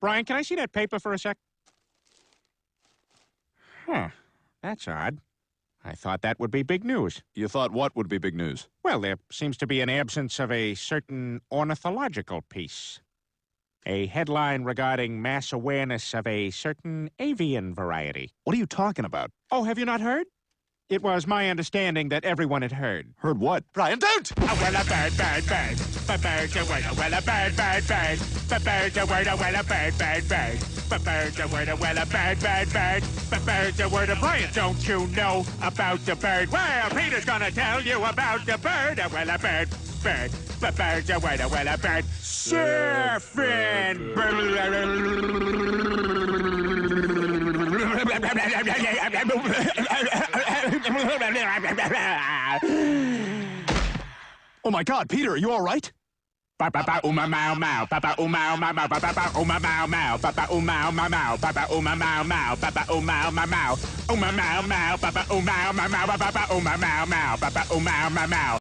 Brian, can I see that paper for a sec? Huh. That's odd. I thought that would be big news. You thought what would be big news? Well, there seems to be an absence of a certain ornithological piece. A headline regarding mass awareness of a certain avian variety. What are you talking about? Oh, have you not heard? It was my understanding that everyone had heard. Heard what? Brian, don't! Oh, well, a bird, bird, bird. But bird's a word, well, a bird, bird, bird. But bird's a word, well, a bird, bird, bird. But bird's a word, well, a bird, bird, bird. But bird's a word, Brian, don't you know about the bird? Well, Peter's gonna tell you about the bird. Well, a bird, bird. But bird's a word, well, a bird. Surfing. Oh my God, Peter, are you all right? Papa uma mau mau, papa uma mau mau, papa uma mau mau, papa uma mau mau, papa uma mau mau, papa uma mau mau, uma mau mau, papa uma mau mau, papa uma mau mau, papa uma mau mau.